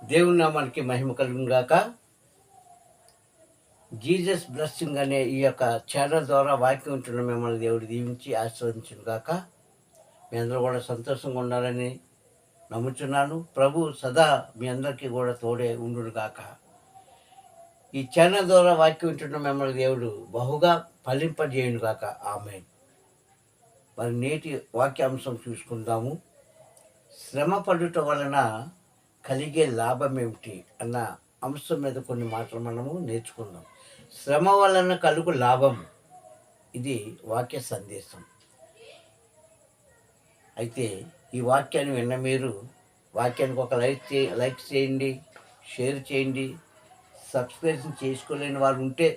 దేవుని నామానికి మహిమ కలుగును గాక. జీసస్ బ్లెస్సింగ్ అనే ఈ యొక్క ఛానల్ ద్వారా వాక్యం ఉంటున్న మిమ్మల్ని దేవుడు దీవించి ఆశీర్వదించును గాక. మీ అందరూ కూడా సంతోషంగా ఉండాలని నమ్ముచున్నాను. ప్రభు సదా మీ అందరికీ కూడా తోడే ఉండును గాక. ఈ ఛానల్ ద్వారా వాక్యం ఉంటున్న మిమ్మల్ని దేవుడు బహుగా ఫలింపజేయును గాక. ఆమేన్. మరి నేటి వాక్యాంశం చూసుకుందాము. శ్రమ పడుట వలన కలిగే లాభం ఏమిటి అన్న అంశం మీద కొన్ని మాటలు మనము నేర్చుకుందాం. శ్రమ వలన కలుగు లాభం, ఇది వాక్య సందేశం. అయితే ఈ వాక్యాన్ని విన్న మీరు వాక్యానికి ఒక లైక్ చేయండి, షేర్ చేయండి. సబ్స్క్రిప్షన్ చేసుకోలేని వారు ఉంటే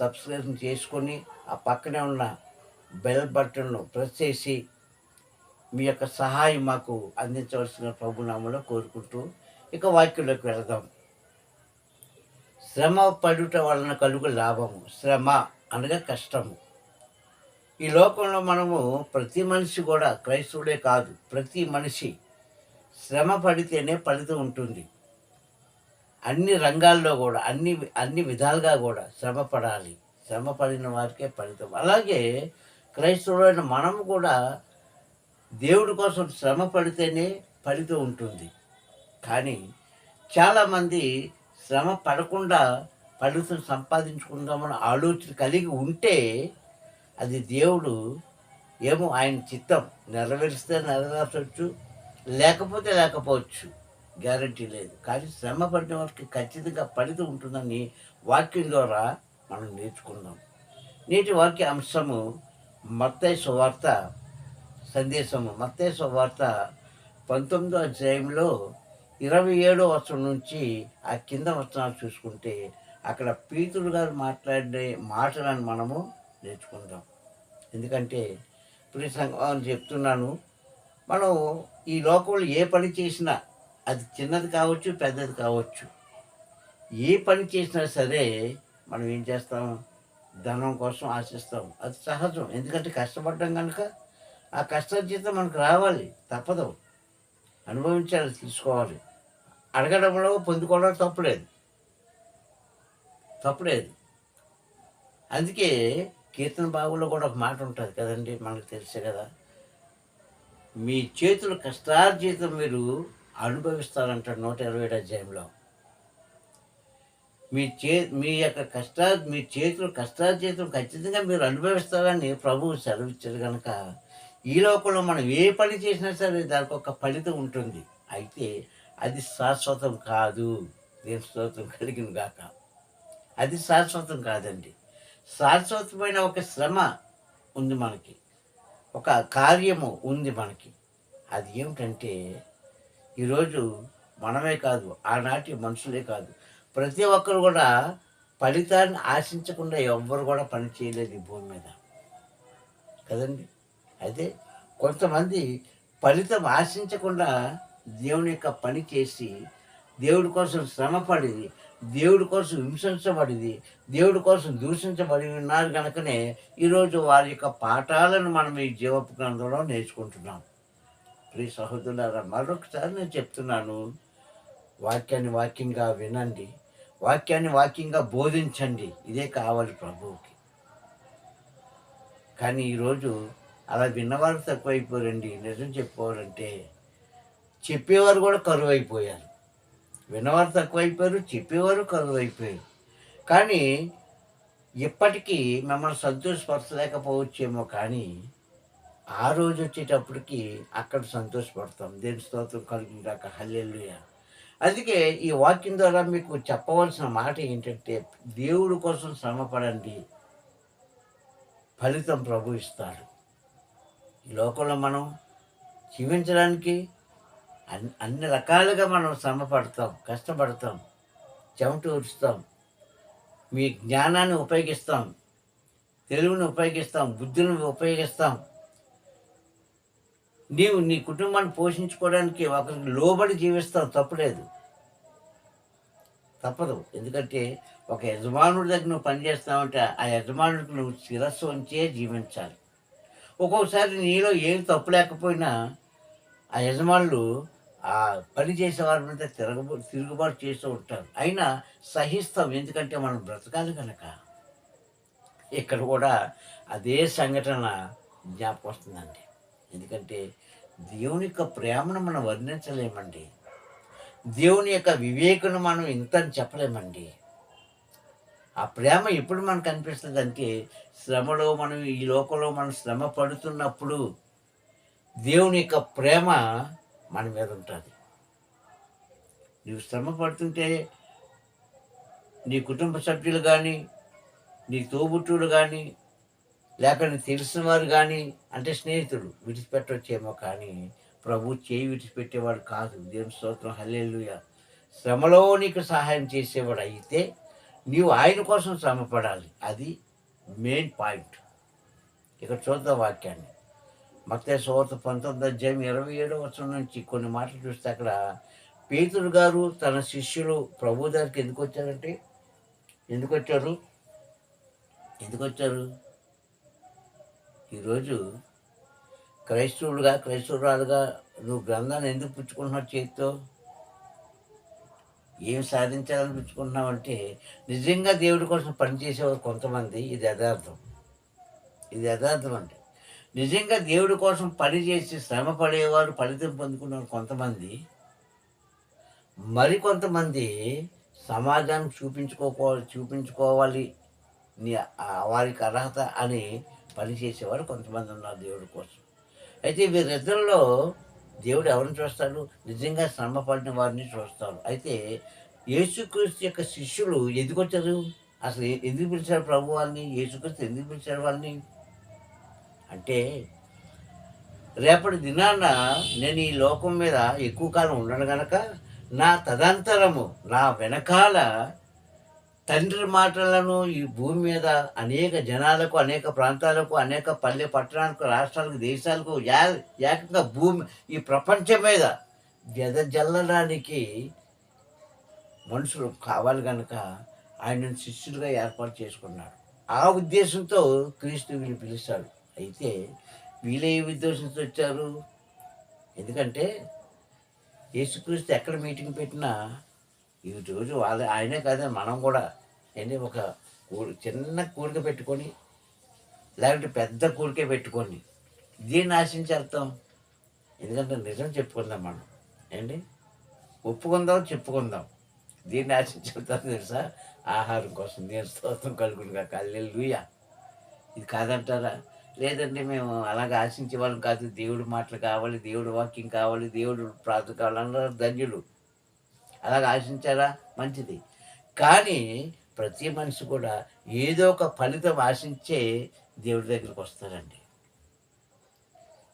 సబ్స్క్రిప్షన్ చేసుకొని ఆ పక్కనే ఉన్న బెల్ బటన్ను ప్రెస్ చేసి మీ యొక్క సహాయం మాకు అందించవలసిన ప్రభునామంలో కోరుకుంటూ ఇక వాక్యంలోకి వెళదాం. శ్రమ పడుట వలన కలుగు లాభము. శ్రమ అనగా కష్టము. ఈ లోకంలో మనము ప్రతి మనిషి కూడా, క్రైస్తవుడే కాదు, ప్రతి మనిషి శ్రమ పడితేనే ఫలితం ఉంటుంది. అన్ని రంగాల్లో కూడా అన్ని విధాలుగా కూడా శ్రమ పడాలి. శ్రమ పడిన వారికే ఫలితం. అలాగే క్రైస్తవుడైన మనము కూడా దేవుడి కోసం శ్రమ పడితేనే ఫలితం ఉంటుంది. కానీ చాలామంది శ్రమ పడకుండా ఫలితం సంపాదించుకుందామని ఆలోచన కలిగి ఉంటే అది దేవుడు ఏమో ఆయన చిత్తం, నెరవేరిస్తే నెరవేర్చవచ్చు, లేకపోతే లేకపోవచ్చు, గ్యారంటీ లేదు. కానీ శ్రమ పడిన వారికి ఖచ్చితంగా ఫలితం ఉంటుందని వాక్యం ద్వారా మనం నేర్చుకుందాం. నేటి వాక్య అంశము మత్తయి సువార్త సందేశము. మత్తయి సువార్త 19వ అధ్యాయంలో 27వ వచనం నుంచి ఆ కింద వచనాలు చూసుకుంటే అక్కడ పీతులు గారు మాట్లాడే మాటలను మనము నేర్చుకుందాం. ఎందుకంటే ఇప్పుడు సంఘం చెప్తున్నాను, మనం ఈ లోకంలో ఏ పని చేసినా అది చిన్నది కావచ్చు, పెద్దది కావచ్చు, ఏ పని చేసినా సరే మనం ఏం చేస్తాం? ధనం కోసం ఆశిస్తాం. అది సహజం. ఎందుకంటే కష్టపడ్డాం కనుక ఆ కష్టార్జితం మనకు రావాలి, తప్పదు, అనుభవించాలి, తీసుకోవాలి. అడగడంలో పొందుకోవడం తప్పులేదు. అందుకే కీర్తన బాగులో కూడా ఒక మాట ఉంటుంది కదండి, మనకు తెలుసే కదా, మీ చేతుల కష్టార్జితం మీరు అనుభవిస్తారంటారు 127 అధ్యాయంలో. మీ చేతుల కష్టార్జితం ఖచ్చితంగా మీరు అనుభవిస్తారని ప్రభువు సెలవిచ్చారు కనుక ఈ లోకంలో మనం ఏ పని చేసినా సరే దానికి ఒక ఫలితం ఉంటుంది. అయితే అది శాశ్వతం కాదు. దేవుని స్తోత్రం కలిగిన గాక. అది శాశ్వతం కాదండి. శాశ్వతమైన ఒక శ్రమ ఉంది మనకి, ఒక కార్యము ఉంది మనకి. అది ఏమిటంటే ఈరోజు మనమే కాదు, ఆనాటి మనుషులే కాదు, ప్రతి ఒక్కరు కూడా ఫలితాన్ని ఆశించకుండా ఎవ్వరు కూడా పని చేయలేదు ఈ భూమి మీద కదండి. అయితే కొంతమంది ఫలితం ఆశించకుండా దేవుని యొక్క పని చేసి, దేవుడి కోసం శ్రమపడి, దేవుడి కోసం హింసించబడింది, దేవుడి కోసం దూషించబడి ఉన్నారు కనుకనే ఈరోజు వారి యొక్క పాఠాలను మనం ఈ జీవపు గ్రంథంలో నేర్చుకుంటున్నాం. ప్రియ సహోదరులారా, మరొకసారి నేను చెప్తున్నాను, వాక్యాన్ని వాక్యంగా వినండి, వాక్యాన్ని వాక్యంగా బోధించండి. ఇదే కావాలి ప్రభువుకి. కానీ ఈరోజు అలా విన్నవారు తక్కువైపోయారండి. నిజం చెప్పుకోవాలంటే చెప్పేవారు కూడా కరువు అయిపోయారు. విన్నవారు తక్కువైపోయారు, చెప్పేవారు కరువు అయిపోయారు. కానీ ఇప్పటికీ మిమ్మల్ని సంతోషపరచలేకపోవచ్చేమో, కానీ ఆ రోజు వచ్చేటప్పటికి అక్కడ సంతోషపడతాం. దేవుని స్తోత్రం కలుగుగాక. హల్లెలూయా. అందుకే ఈ వాక్యం ద్వారా మీకు చెప్పవలసిన మాట ఏంటంటే, దేవుడి కోసం శ్రమపడండి, ఫలితం ప్రభు ఇస్తాడు. ఈ లోకంలో మనం జీవించడానికి అన్ని రకాలుగా మనం శ్రమ పడతాం, కష్టపడతాం, చెమట ఊరుస్తాం, మీ జ్ఞానాన్ని ఉపయోగిస్తాం, తెలివిని ఉపయోగిస్తాం, బుద్ధిని ఉపయోగిస్తాం. నీ కుటుంబాన్ని పోషించుకోవడానికి ఒకరికి లోబడి జీవిస్తాం, తప్పదు. ఎందుకంటే ఒక యజమానుడి దగ్గర నువ్వు పనిచేస్తావంటే ఆ యజమానుడికి నువ్వు శిరస్సు ఉంచే జీవించాలి. ఒక్కొక్కసారి నీలో ఏం తప్పు లేకపోయినా ఆ యజమానులు ఆ పని చేసేవారి మీద తిరుగుబాటు చేస్తూ ఉంటారు. అయినా సహిస్తాం, ఎందుకంటే మనం బ్రతకాలి కనుక. ఇక్కడ కూడా అదే సంఘటన జ్ఞాపకం వస్తుందండి. ఎందుకంటే దేవుని యొక్క ప్రేమను మనం వర్ణించలేమండి. దేవుని యొక్క వివేకును మనం ఇంత అని చెప్పలేమండి. ఆ ప్రేమ ఎప్పుడు మనకు అనిపిస్తుందంటే, శ్రమలో మనం ఈ లోకంలో మనం శ్రమ పడుతున్నప్పుడు దేవుని యొక్క ప్రేమ మన మీద ఉంటుంది. నువ్వు శ్రమ పడుతుంటే నీ కుటుంబ సభ్యులు కానీ, నీ తోబుట్టువులు కానీ, లేక నీకు తెలిసిన వారు కానీ, అంటే స్నేహితుడు విడిచిపెట్టవచ్చేమో కానీ ప్రభు చేయి విడిచిపెట్టేవాడు కాదు. దేవుని స్తోత్రం, హల్లెలూయా. శ్రమలో నీకు సహాయం చేసేవాడు అయితే నీవు ఆయన కోసం శ్రమ పడాలి. అది మెయిన్ పాయింట్. ఇక్కడ చూద్దాం వాక్యాన్ని. మత్తయి సువార్త 19:27 నుంచి కొన్ని మాటలు చూస్తే అక్కడ పేతురు గారు తన శిష్యులు ప్రభు దగ్గరికి ఎందుకు వచ్చారంటే, ఎందుకు వచ్చారు? ఈరోజు క్రైస్తవురాలుగా నువ్వు గ్రంథాన్ని ఎందుకు పుచ్చుకుంటున్నావు చేతితో? ఏం సాధించాలని పుచ్చుకుంటున్నావు అంటే, నిజంగా దేవుడి కోసం పనిచేసేవారు కొంతమంది, ఇది యథార్థం అంటే నిజంగా దేవుడి కోసం పనిచేసి శ్రమ పడేవారు, ఫలితం పొందుకున్నవారు కొంతమంది, మరికొంతమంది సమాజానికి చూపించుకోవాలి వారికి అర్హత అని పనిచేసేవారు కొంతమంది ఉన్నారు దేవుడి కోసం. అయితే వీరిద్దరిలో దేవుడు ఎవరిని చూస్తాడు? నిజంగా శ్రమ పడిన వారిని చూస్తాడు. అయితే యేసుక్రీస్తు యొక్క శిష్యులు ఎందుకు వచ్చారు? అసలు ఎందుకు పిలిచారు ప్రభు వాళ్ళని? యేసుక్రీస్తు ఎందుకు పిలిచారు వాళ్ళని అంటే, రేపటి దినాన నేను ఈ లోకం మీద ఎక్కువ కాలం ఉండను గనక నా తదంతరము, నా వెనకాల తండ్రి మాటలను ఈ భూమి మీద అనేక జనాలకు, అనేక ప్రాంతాలకు, అనేక పల్లె పట్టణాలకు, రాష్ట్రాలకు, దేశాలకు, ఏకంగా ఈ ప్రపంచం మీద వెదజల్లడానికి మనుషులు కావాలి కనుక ఆయనను శిష్యులుగా ఏర్పాటు చేసుకున్నాడు. ఆ ఉద్దేశంతో క్రీస్తు వీళ్ళు పిలుస్తాడు. అయితే వీళ్ళే ఉద్దేశంతో వచ్చారు. ఎందుకంటే యేసుక్రీస్తు ఎక్కడ మీటింగ్ పెట్టినా ఈరోజు ఆయనే కాదని మనం కూడా ఒక చిన్న కూడిక పెట్టుకొని, లేకపోతే పెద్ద కూడిక పెట్టుకొని దీన్ని ఆశించేస్తాం. ఎందుకంటే నిజం చెప్పుకుందాం మనం, చెప్పుకుందాం. దీన్ని ఆశించేస్తాం తెలుసా? ఆహారం కోసం. నేను స్తోత్రం కలుగునుగా, హల్లెలూయా. ఇది కాదంటారా? లేదండి మేము అలాగే ఆశించే వాళ్ళం కాదు, దేవుడి మాటలు కావాలి, దేవుడి వాక్యం కావాలి, దేవుడు ప్రార్థన కావాలి అన్నారు ధన్యులు. అలాగ ఆశించారా? మంచిది. కానీ ప్రతి మనిషి కూడా ఏదో ఒక ఫలితం ఆశించే దేవుడి దగ్గరికి వస్తారండి.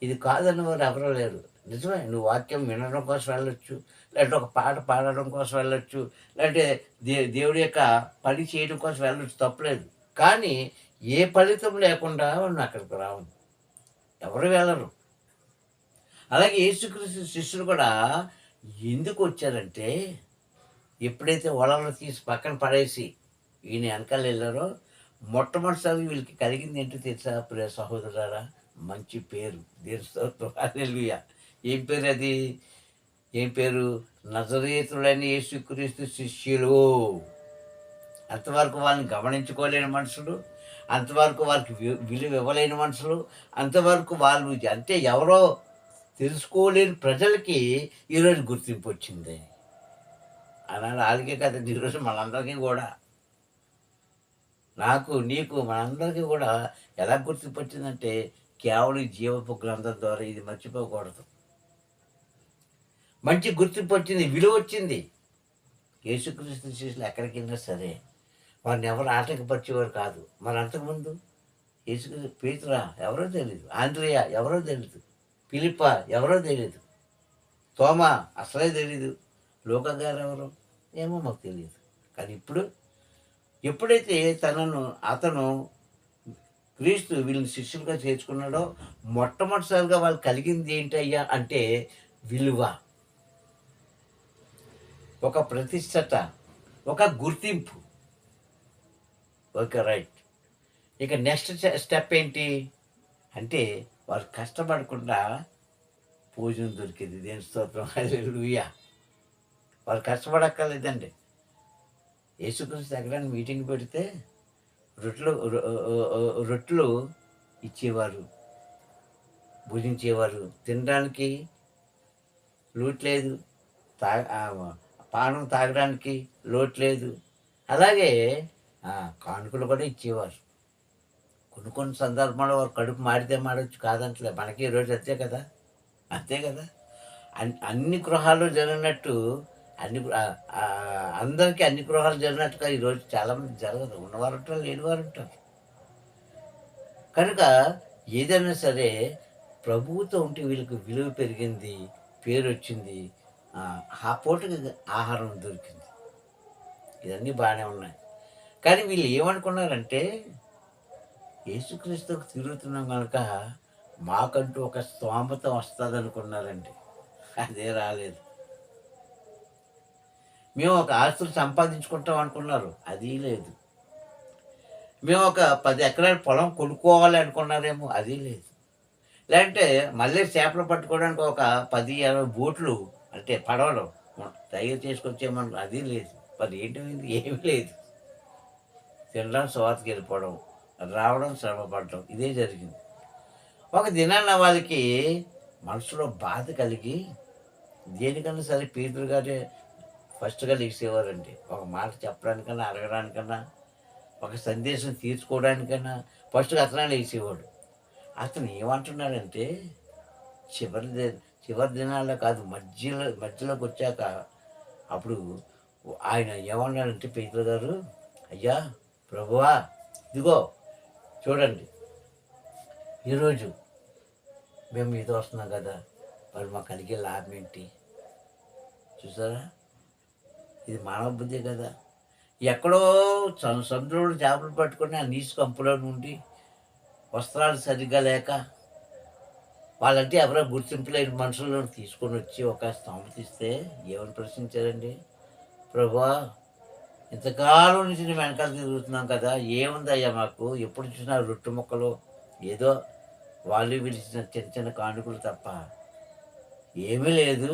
ఇది కాదని వారు ఎవరూ లేరు. నిజమే, నువ్వు వాక్యం వినడం కోసం వెళ్ళొచ్చు, లేదంటే ఒక పాట పాడడం కోసం వెళ్ళొచ్చు, లేదంటే దేవుడి యొక్క పని చేయడం కోసం వెళ్ళొచ్చు, తప్పలేదు. కానీ ఏ ఫలితం లేకుండా వాళ్ళు అక్కడికి రావు, ఎవరు వెళ్ళరు. అలాగే యేసుక్రీస్తు శిష్యులు కూడా ఎందుకు వచ్చారంటే, ఎప్పుడైతే వలలు తీసి పక్కన పడేసి ఈయన వెనకాల వెళ్ళారో, మొట్టమొదటిసారి వీళ్ళకి కలిగింది ఏంటో తెలుసా ప్రియ సహోదరులారా? మంచి పేరు. దేవుని స్తోత్రం, హల్లెలూయా. ఏం పేరు అది? నజరేతుడైన యేసుక్రీస్తు శిష్యులు. అంతవరకు వాళ్ళని గమనించుకోలేని మనుషులు, అంతవరకు వారికి విలువ ఇవ్వలేని మనుషులు, అంతవరకు వాళ్ళు అంటే ఎవరో తెలుసుకోలేని ప్రజలకి ఈరోజు గుర్తింపు వచ్చింది. అలాగే వాళ్ళకే కదా, ఈరోజు మనందరికీ కూడా, నాకు నీకు మనందరికీ కూడా ఎలా గుర్తింపు వచ్చిందంటే కేవలం జీవపు గ్రంథం ద్వారా. ఇది మర్చిపోకూడదు. మంచి గుర్తింపు వచ్చింది, విలువ వచ్చింది. యేసుక్రీస్తు శిష్యులు ఎక్కడికి వెళ్ళినా సరే వారిని ఎవరు ఆటంకపరిచేవారు కాదు. మరి అంతకుముందు యేసుక్రీస్తు పేతురా ఎవరో తెలియదు, ఆంద్రేయ ఎవరో తెలియదు, ఫిలిప్ప ఎవరో తెలియదు, తోమా అసలే తెలీదు, లోక గారు ఎవరో ఏమో మాకు తెలియదు. కానీ ఎప్పుడైతే అతను క్రీస్తు వీళ్ళని శిష్యులుగా చేర్చుకున్నాడో, మొట్టమొదటిసారిగా వాళ్ళు కలిగింది ఏంటయ్యా అంటే విలువ, ఒక ప్రతిష్టత, ఒక గుర్తింపు. Okay, right. ఇక నెక్స్ట్ స్టెప్ ఏంటి అంటే, వారు కష్టపడకుండా భోజనం దొరికేది. దేని స్తోత్రం, హల్లెలూయా. వాళ్ళు కష్టపడక్కర్లేదండి. యేసుక్రీస్తు ఎక్కడైనా మీటింగ్ పెడితే రొట్టెలు రొట్టెలు ఇచ్చేవారు, భుజించేవారు. తినడానికి లోటు లేదు, తా పానం తాగడానికి లోటు లేదు. అలాగే కానుకలు కూడా ఇచ్చేవారు. కొన్ని కొన్ని సందర్భాల్లో వారు కడుపు మాడితే మాడొచ్చు, కాదంటలే. మనకి ఈరోజు అంతే కదా, అంతే కదా. అన్ని గృహాల్లో జరిగినట్టు అందరికీ అన్ని గృహాలు జరిగినట్టుగా ఈరోజు చాలామంది జరగదు. ఉన్నవారు ఉంటారు, లేనివారు ఉంటారు. కనుక ఏదైనా సరే ప్రభువుతో ఉంటే వీళ్ళకి విలువ పెరిగింది, పేరు వచ్చింది, ఆ పూటకి ఆహారం దొరికింది. ఇవన్నీ బాగానే ఉన్నాయి. కానీ వీళ్ళు ఏమనుకున్నారంటే యేసుక్రీస్తుకు తిరుగుతున్నాం కనుక మాకంటూ ఒక స్తోమత వస్తుంది అనుకున్నారండి. అదే రాలేదు. మేము ఒక ఆస్తులు సంపాదించుకుంటాం అనుకున్నారు, అది లేదు. మేము ఒక 10 ఎకరాల పొలం కొనుక్కోవాలి అనుకున్నారేమో, అది లేదు. లేదంటే మళ్ళీ చేపలు పట్టుకోవడానికి ఒక 10, 20 బోట్లు అంటే పడవలు తయారు చేసుకొచ్చేమను, అది లేదు. మరి ఏంటైంది, ఏమీ లేదు. తినడం, స్వార్థకి వెళ్ళిపోవడం, రావడం, శ్రమపడడం, ఇదే జరిగింది. ఒక దినాన్న వాళ్ళకి మనసులో బాధ కలిగి దేనికన్నా సరే పేతురు గారే ఫస్ట్గా లేచేవారండి. ఒక మాట చెప్పడానికన్నా, అడగడానికన్నా, ఒక సందేశం తీర్చుకోవడానికన్నా ఫస్ట్గా అతనే లేచేవాడు. అతను ఏమంటున్నాడంటే చివరి దినాల్లో కాదు, మధ్యలోకి వచ్చాక అప్పుడు ఆయన ఏమన్నాడంటే పేతురు గారు, అయ్యా ప్రభువా, ఇదిగో చూడండి, ఈరోజు మేము మీతో వస్తున్నాం కదా, మరి మాకు కలిగే లాభం ఏంటి? చూసారా, ఇది మానవ బుద్ధి కదా. ఎక్కడో సముద్రంలో చేపలు పట్టుకొని ఆ నీసు కంపులో నుండి వస్త్రాలు సరిగ్గా లేక వాళ్ళంటే ఎవరో గుర్తింపు లేని మనుషులను తీసుకొని వచ్చి ఒక స్తోమత ఇస్తే ఏమని ప్రశ్నించారండి? ప్రభువా, ఇంతకాలం నుంచి నేను వెనకాల తిరుగుతున్నాం కదా, ఏముందయ్యా మాకు? ఎప్పుడు చూసినా రొట్టె ముక్కలు, ఏదో వాళ్ళు పిలిచిన చిన్న చిన్న కానుకలు తప్ప ఏమీ లేదు.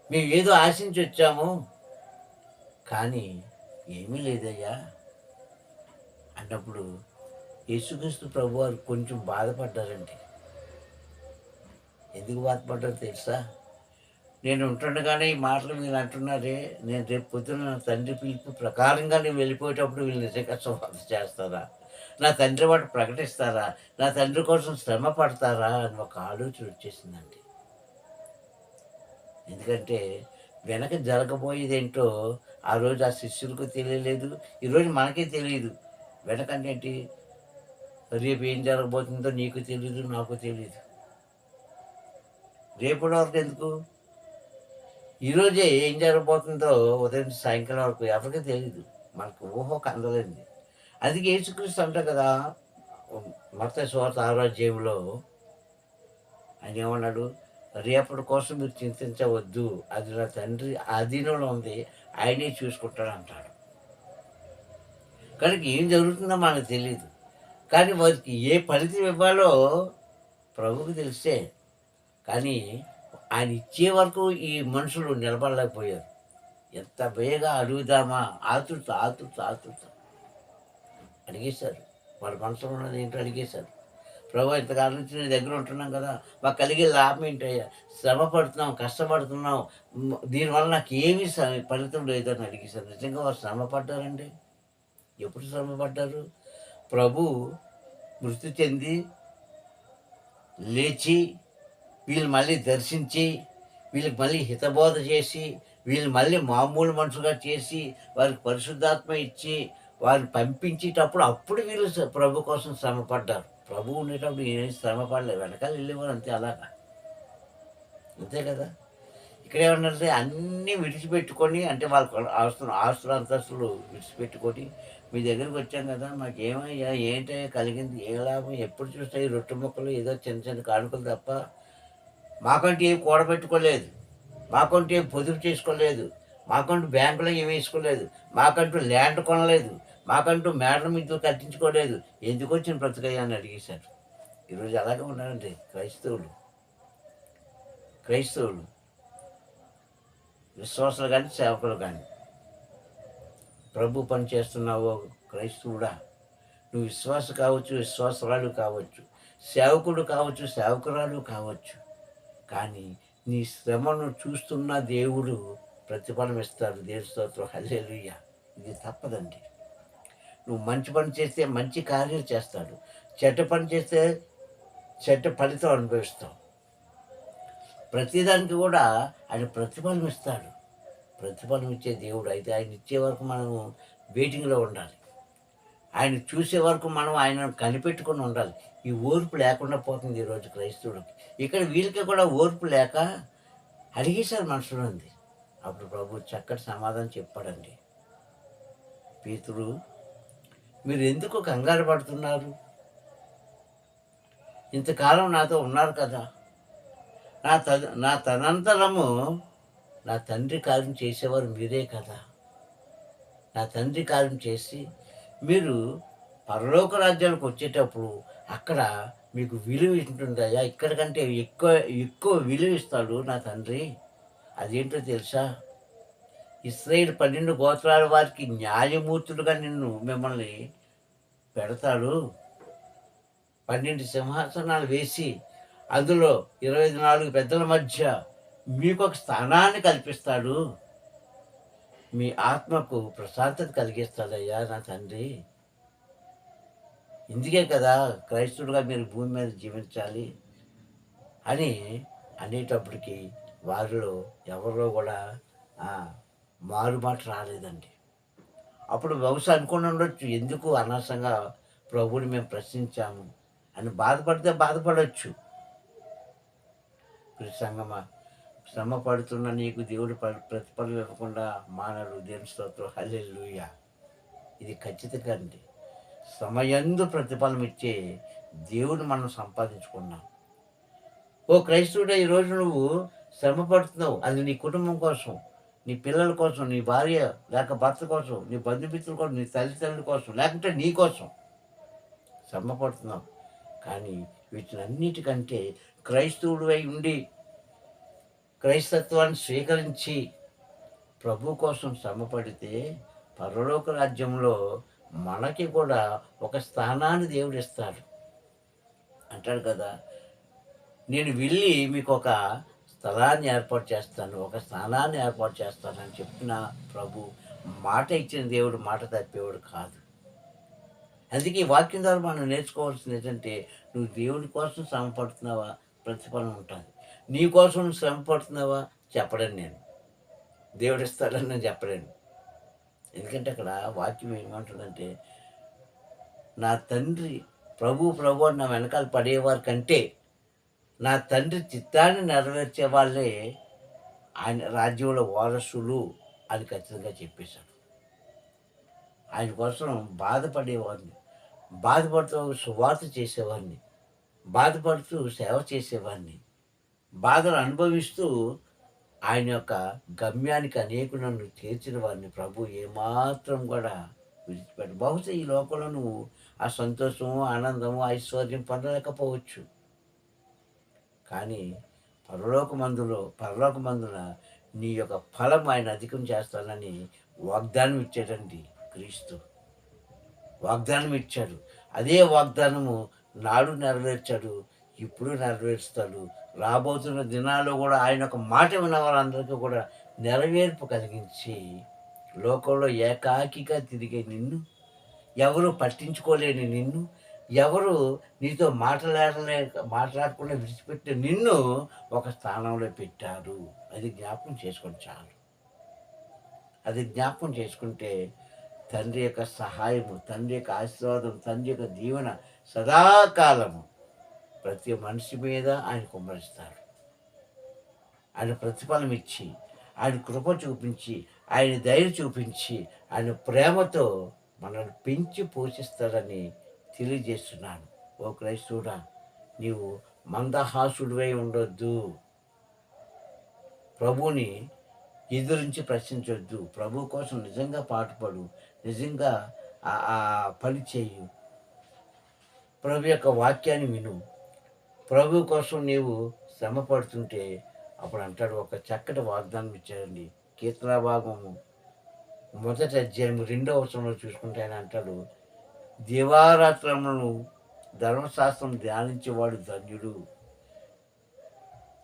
మేము ఏదో ఆశించి వచ్చాము, కానీ ఏమీ లేదయ్యా అన్నప్పుడు యేసుక్రీస్తు ప్రభువారు కొంచెం బాధపడ్డారండి. ఎందుకు బాధపడ్డారో తెలుసా? నేను ఉంటుండగానే ఈ మాటలు మీరు అంటున్నారే, నేను రేపు పొద్దున్న నా తండ్రి పిలుపు ప్రకారంగా నేను వెళ్ళిపోయేటప్పుడు వీళ్ళు నిజంగా సువార్త చేస్తారా, నా తండ్రి వాటి ప్రకటిస్తారా, నా తండ్రి కోసం శ్రమ పడతారా అని ఒక ఆలోచన వచ్చేసిందండి. ఎందుకంటే వెనక జరగబోయేదేంటో ఆ రోజు ఆ శిష్యులకు తెలియలేదు, ఈరోజు మనకే తెలియదు. వెనకంటే ఏంటి, రేపు ఏం జరగబోతుందో నీకు తెలియదు, నాకు తెలియదు. రేపటి వరకు ఎందుకు, ఈరోజే ఏం జరగబోతుందో ఉదయం సాయంకాలం వరకు ఎవరికీ తెలియదు, మనకు ఊహకు అందలేంది. అందుకే యేసుక్రీస్తు అంటారు కదా, మత్తయి సువార్త 6వ అధ్యాయంలో ఆయన ఏమన్నాడు, రేపటి కోసం మీరు చింతించవద్దు, అది నా తండ్రి ఆధీనంలో ఉంది, ఆయనే చూసుకుంటాడు అంటాడు. కనుక ఏం జరుగుతుందో మనకు తెలియదు. కానీ వారికి ఏ ఫలితం ఇవ్వాలో ప్రభువుకు తెలిసే. కానీ ఆయన ఇచ్చే వరకు ఈ మనుషులు నిలబడలేకపోయారు. ఎంత బేగా అడుగుదామా, ఆతృత ఆతృత ఆతృత అడిగేశారు. వాళ్ళ మనసులో ఉన్నది ఏంటో అడిగేశారు. ప్రభు, ఇంతకాలం నుంచి నీ దగ్గర ఉంటున్నాం కదా, మాకు కలిగే లాభం ఏంటయ్యా? శ్రమ పడుతున్నాం, కష్టపడుతున్నాం, దీనివల్ల నాకు ఏమీ ఫలితం లేదని అడిగేశారు. నిజంగా వారు శ్రమ పడ్డారండి. ఎప్పుడు శ్రమ పడ్డారు? ప్రభు మృతి చెంది లేచి వీళ్ళు మళ్ళీ దర్శించి, వీళ్ళకి మళ్ళీ హితబోధ చేసి, వీళ్ళు మళ్ళీ మామూలు మనుషులుగా చేసి, వారికి పరిశుద్ధాత్మ ఇచ్చి, వారిని పంపించేటప్పుడు అప్పుడు వీళ్ళు ప్రభు కోసం శ్రమ పడ్డారు. ప్రభు ఉండేటప్పుడు ఏం శ్రమ పడలేదు, వెనకాల వెళ్ళేవారు అంతే, అలాగా అంతే కదా. ఇక్కడ ఏమన్నారంటే అన్నీ విడిచిపెట్టుకొని, అంటే వాళ్ళకు ఆస్తులు అంతస్తులు విడిచిపెట్టుకొని మీ దగ్గరికి వచ్చాం కదా, మాకు ఏమయ్యా, ఏంటయ్యా కలిగింది, ఏ లాభం? ఎప్పుడు చూస్తే ఈ రొట్టె ముక్కలు, ఏదో చిన్న చిన్న కానుకలు తప్ప మాకంటూ ఏం కూడబెట్టుకోలేదు, మాకంటూ ఏం పొదుపు చేసుకోలేదు, మాకంటూ బ్యాంకులో ఏమి వేసుకోలేదు, మాకంటూ ల్యాండ్ కొనలేదు, మాకంటూ మేడల మీద కట్టించుకోలేదు, ఎందుకు వచ్చిన బ్రతుకయ్యా అని అడిగేశారు. ఈరోజు అలాగే ఉన్నారండి క్రైస్తవులు. క్రైస్తవులు, విశ్వాసులు కానీ సేవకులు కానీ, ప్రభు పని చేస్తున్నావో క్రైస్తవుడా, నువ్వు విశ్వాస కావచ్చు, విశ్వాసరాలు కావచ్చు, సేవకుడు కావచ్చు, సేవకురాలు కావచ్చు, కానీ నీ శ్రమను చూస్తున్న దేవుడు ప్రతిఫలం ఇస్తాడు. దేవుని స్తోత్రం, హల్లెలూయా. ఇది తప్పదండి. నువ్వు మంచి పని చేస్తే మంచి కార్యాలు చేస్తాడు, చెడ్డ పని చేస్తే చెడ్డ ఫలితం అనుభవిస్తావు. ప్రతిదానికి కూడా ఆయన ప్రతిఫలం ఇస్తాడు. ప్రతిఫలం ఇచ్చే దేవుడు. అయితే ఆయన ఇచ్చే వరకు మనము వెయిటింగ్లో ఉండాలి. ఆయన చూసే వరకు మనం ఆయనను కనిపెట్టుకొని ఉండాలి. ఈ ఓర్పు లేకుండా పోతుంది ఈరోజు క్రైస్తవుడికి. ఇక్కడ వీళ్ళకి కూడా ఓర్పు లేక అడిగేశారు మనసులో ఉంది. అప్పుడు ప్రభు చక్కటి సమాధానం చెప్పాడండి. పేతురు, మీరు ఎందుకు కంగారు పడుతున్నారు? ఇంతకాలం నాతో ఉన్నారు కదా. నా తనంతరము నా తండ్రి కార్యం చేసేవారు మీరే కదా. నా తండ్రి కార్యం చేసి మీరు పరలోక రాజ్యానికి వచ్చేటప్పుడు అక్కడ మీకు విలువ ఉంటుందయ్యా. ఇక్కడ కంటే ఎక్కువ విలువ ఇస్తాడు నా తండ్రి. అదేంటో తెలుసా? ఇశ్రాయేలు 12 గోత్రాల వారికి న్యాయమూర్తులుగా మిమ్మల్ని పెడతాడు. 12 సింహాసనాలు వేసి అందులో 24 పెద్దల మధ్య మీకు ఒక స్థానాన్ని కల్పిస్తాడు. మీ ఆత్మకు ప్రశాంతత కలిగిస్తాడయ్యా నా తండ్రి. ఇందుకే కదా క్రైస్తవుడుగా మీరు భూమి మీద జీవించాలి అని అనేటప్పటికి వారిలో ఎవరో కూడా మారుమాట రాలేదండి. అప్పుడు బహుశా అనుకుని ఉండొచ్చు, ఎందుకు అనవసరంగా ప్రభువుని మేము ప్రశ్నించాము అని బాధపడవచ్చు. సంగమా, శ్రమ పడుతున్న నీకు దేవుడు ప్రతిఫలం ఇవ్వకుండా మానడు. దేవుని స్తోత్రం, హల్లెలూయా. ఇది ఖచ్చితంగా అండి. సమయందు ప్రతిఫలం ఇచ్చే దేవుడు మనం సంపాదించుకున్నాం. ఓ క్రైస్తవుడే, ఈరోజు నువ్వు శ్రమ పడుతున్నావు. అది నీ కుటుంబం కోసం, నీ పిల్లల కోసం, నీ భార్య లేక భర్త కోసం, నీ బంధుమిత్రుల కోసం, నీ తల్లిదండ్రుల కోసం, లేకుంటే నీ కోసం శ్రమ పడుతున్నావు. కానీ వీటినన్నిటికంటే క్రైస్తవుడివై ఉండి క్రైస్తత్వాన్ని స్వీకరించి ప్రభు కోసం శ్రమపడితే పరలోక రాజ్యంలో మనకి కూడా ఒక స్థానాన్ని దేవుడు ఇస్తాడు. అంటాడు కదా, నేను వెళ్ళి మీకు ఒక స్థలాన్ని ఏర్పాటు చేస్తాను, ఒక స్థానాన్ని ఏర్పాటు చేస్తానని చెప్పిన ప్రభు మాట ఇచ్చిన దేవుడు మాట తప్పేవాడు కాదు. అందుకే ఈ వాక్యం ద్వారా మనం నేర్చుకోవాల్సింది ఏంటంటే, నువ్వు దేవుడి కోసం శ్రమ పడుతున్నావా, ప్రతిఫలం ఉంటుంది. నీ కోసం శ్రమ పడుతున్నావా చెప్పలేను నేను, దేవుడు ఇస్తాడని నేను చెప్పలేను. ఎందుకంటే అక్కడ వాక్యం ఏమంటుందంటే, నా తండ్రి ప్రభు అని నా వెనకాల పడేవారి కంటే నా తండ్రి చిత్తాన్ని నెరవేర్చే వాళ్ళే ఆయన రాజ్యంలో వారసులు అని ఖచ్చితంగా చెప్పేశాడు. ఆయన కోసం బాధపడేవాడిని, బాధపడుతూ సువార్త చేసేవాడిని, బాధపడుతూ సేవ చేసేవాడిని, బాధలు అనుభవిస్తూ ఆయన యొక్క గమ్యానికి అనేకులను చేర్చిన వారిని ప్రభు ఏమాత్రం కూడా విడిచిపెట్టు. బహుశా ఈ లోకంలో నువ్వు ఆ సంతోషము, ఆనందము, ఐశ్వర్యం పొందలేకపోవచ్చు. కానీ పరలోకమందున నీ యొక్క ఫలం ఆయన అధికం చేస్తానని వాగ్దానం ఇచ్చాడండి క్రీస్తు. వాగ్దానం ఇచ్చాడు. అదే వాగ్దానము నాడు నెరవేర్చాడు, ఇప్పుడు నెరవేరుస్తాడు. రాబోతున్న దినాల్లో కూడా ఆయన ఒక మాట విన్న వాళ్ళందరికీ కూడా నెరవేర్పు కలిగించి లోకంలో ఏకాకిగా తిరిగే నిన్ను, ఎవరు పట్టించుకోలేని నిన్ను, ఎవరు నీతో మాట్లాడకుండా విడిచిపెట్టిన నిన్ను ఒక స్థానంలో పెట్టారు. అది జ్ఞాపకం చేసుకోండి చాలు. అది జ్ఞాపకం చేసుకుంటే తండ్రి యొక్క సహాయము, తండ్రి యొక్క ఆశీర్వాదం, తండ్రి యొక్క దీవెన సదాకాలము ప్రతి మనిషి మీద ఆయన కుమ్మరిస్తాడు. ఆయన ప్రతిఫలం ఇచ్చి, ఆయన కృప చూపించి, ఆయన దయ చూపించి, ఆయన ప్రేమతో మనల్ని పెంచి పోషిస్తాడని తెలియజేస్తున్నాను. ఓ క్రైస్తవుడా, నీవు మందహాసుడివై ఉండొద్దు. ప్రభువుని ఎదురించి ప్రశ్నించొద్దు. ప్రభు కోసం నిజంగా పాటుపడు, నిజంగా ఆ పని చేయు. ప్రభు యొక్క వాక్యాన్ని విను. ప్రభు కోసం నీవు శ్రమ పడుతుంటే అప్పుడు అంటాడు, ఒక చక్కటి వాగ్దానం ఇచ్చాడండి. కీర్తన భాగము మొదటి అధ్యాయం 2వ వచనంలో చూసుకుంటే ఆయన అంటాడు, దివారాత్రములను ధర్మశాస్త్రం ధ్యానించేవాడు ధన్యుడు.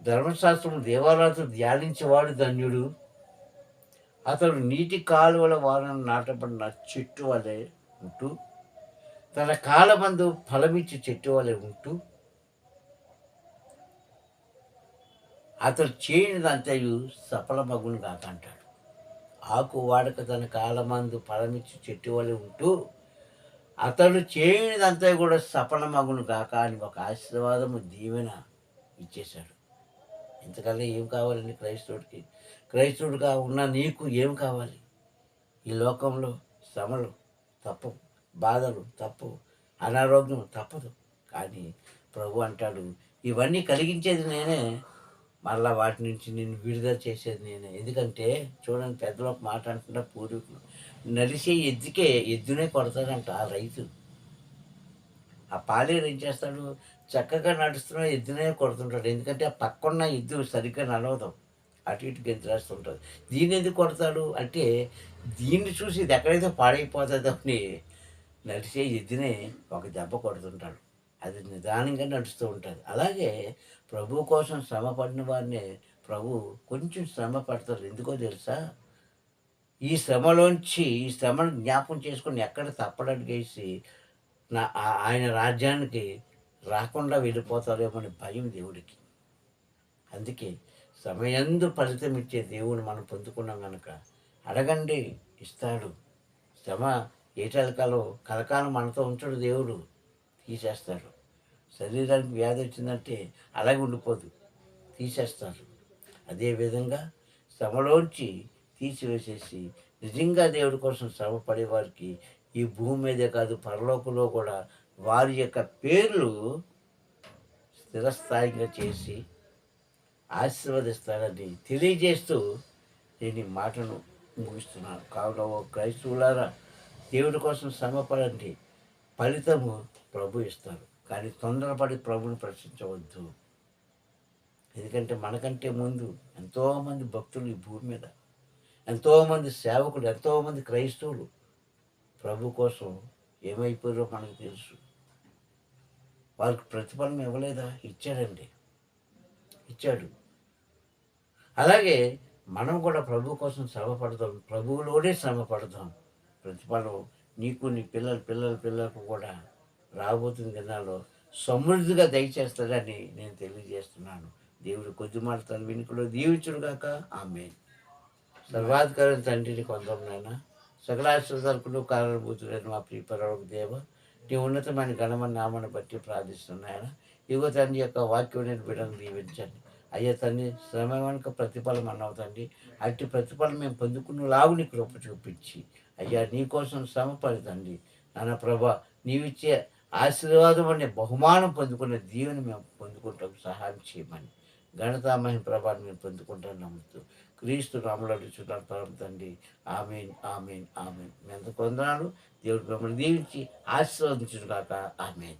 ధర్మశాస్త్రం దేవారాత్రులు ధ్యానించేవాడు ధన్యుడు. అతడు నీటి కాలువల వారన నాటబడిన చెట్టు వలె ఉంటూ, తన కాలమందు ఫలమిచ్చి చెట్టు వలె ఉంటూ, అతడు చేయనిదంతయు సఫలమగును గాక అంటాడు. ఆకు వాడక తన కాలమందు ఫలమిచ్చి చెట్టు వలె ఉంటూ, అతడు చేయనిదంతా కూడా సఫలమగును గాక అని ఒక ఆశీర్వాదము దీవెన ఇచ్చేశాడు. ఇంతకన్నా ఏం కావాలండి క్రైస్తవుడికి? క్రైస్తవుడిగా ఉన్న నీకు ఏం కావాలి? ఈ లోకంలో శ్రమలు తప్పవు, బాధలు తప్పవు, అనారోగ్యం తప్పదు. కానీ ప్రభు అంటాడు, ఇవన్నీ కలిగించేది నేనే, మళ్ళా వాటి నుంచి నిన్ను విడుదల చేసేది నేనే. ఎందుకంటే చూడండి, పెద్దలు ఒక మాట అంటున్న పూర్వీకులు, నడిచే ఎద్దునే కొడతాడంట ఆ రైతు. ఆ పాలేరు ఏం చేస్తాడు? చక్కగా నడుస్తున్న ఎద్దునే కొడుతుంటాడు. ఎందుకంటే ఆ పక్కన్న ఎద్దు సరిగ్గా నడవదు, అటు ఇటు గెంతులేస్తుంటుంది. దీన్ని ఎందుకు కొడతాడు అంటే, దీన్ని చూసి ఇది ఎక్కడైతే పాడైపోతుందో అని నడిచే ఎద్దునే ఒక దెబ్బ కొడుతుంటాడు. అది నిదానంగా నడుస్తూ ఉంటుంది. అలాగే ప్రభు కోసం శ్రమ పడిన వారిని ప్రభు కొంచెం శ్రమ పడతారు. ఎందుకో తెలుసా? ఈ శ్రమను జ్ఞాపకం చేసుకొని ఎక్కడ తప్పడడిగేసి ఆయన రాజ్యానికి రాకుండా వెళ్ళిపోతారేమో భయం దేవుడికి. అందుకే సమయందు ఫలితం ఇచ్చే దేవుని మనం పొందుకున్నాం కనుక అడగండి, ఇస్తాడు. శ్రమ ఏటలకాలో కలకాలం మనతో ఉంచాడు దేవుడు, తీసేస్తాడు. శరీరానికి వ్యాధి వచ్చిందంటే అలాగే ఉండిపోదు, తీసేస్తారు. అదేవిధంగా శ్రమలోంచి తీసివేసేసి నిజంగా దేవుడి కోసం శ్రమ పడేవారికి ఈ భూమి మీదే కాదు పరలోకంలో కూడా వారి యొక్క పేర్లు స్థిరస్థాయిగా చేసి ఆశీర్వదిస్తాడని తెలియజేస్తూ నేను ఈ మాటను ముగిస్తున్నాను. కావున ఓ క్రైస్తవులారా, దేవుడి కోసం శ్రమపడండి, ఫలితము ప్రభు ఇస్తారు. కానీ తొందరపడి ప్రభుని ప్రశ్నించవద్దు. ఎందుకంటే మనకంటే ముందు ఎంతోమంది భక్తులు ఈ భూమి మీద, ఎంతోమంది సేవకులు, ఎంతోమంది క్రైస్తవులు ప్రభు కోసం ఏమైపోయారో మనకు తెలుసు. వారికి ప్రతిఫలం ఇవ్వలేదా? ఇచ్చాడండి, ఇచ్చాడు. అలాగే మనం కూడా ప్రభు కోసం శ్రమ పడదాం, ప్రభువులోనే శ్రమ పడదాం. ప్రతిఫలం నీకు, నీ పిల్లలకు కూడా రాబోతున్న దినాల్లో సమృద్ధిగా దయచేస్తాడని నేను తెలియజేస్తున్నాను. దేవుడు కొద్ది మాట తన వెనుకలో దీవించుడుగాక. ఆమేన్. సర్వాధికారం తండ్రిని కొందరినైనా సకలాశ్వతలకు కారణభూతుడైన మా ప్రియపరలోక దేవ, నీ ఉన్నతమైన ఘనమైన నామాన్ని బట్టి ప్రార్థిస్తున్నాయన. ఇగో తండ్రి యొక్క వాక్యం నేను బిడ్డను దీవించండి. అయ్యా తండ్రి, శ్రమ వెనుక ప్రతిఫలం అన్నావు తండ్రి. అట్టి ప్రతిఫలం మేము పొందుకున్నలాగు నీ కృప చూపించి అయ్యా నీ కోసం శ్రమ పడతండి నాన్న ప్రభా, నీవిచ్చే ఆశీర్వాదం అనే బహుమానం పొందుకునే దీవెని మేము పొందుకుంటాం సహాయం చేయమని ఘనతామహి ప్రభాన్ని మేము పొందుకుంటాను నమ్ముతూ క్రీస్తు రాములు అడుగుతున్నాను పరమ తండ్రి. ఆమేన్, ఆమేన్, ఆమేన్. మీ ఎంత కొందనాలు. దేవుడు మిమ్మల్ని దీవించి ఆశీర్వదించును కాక. ఆమేన్.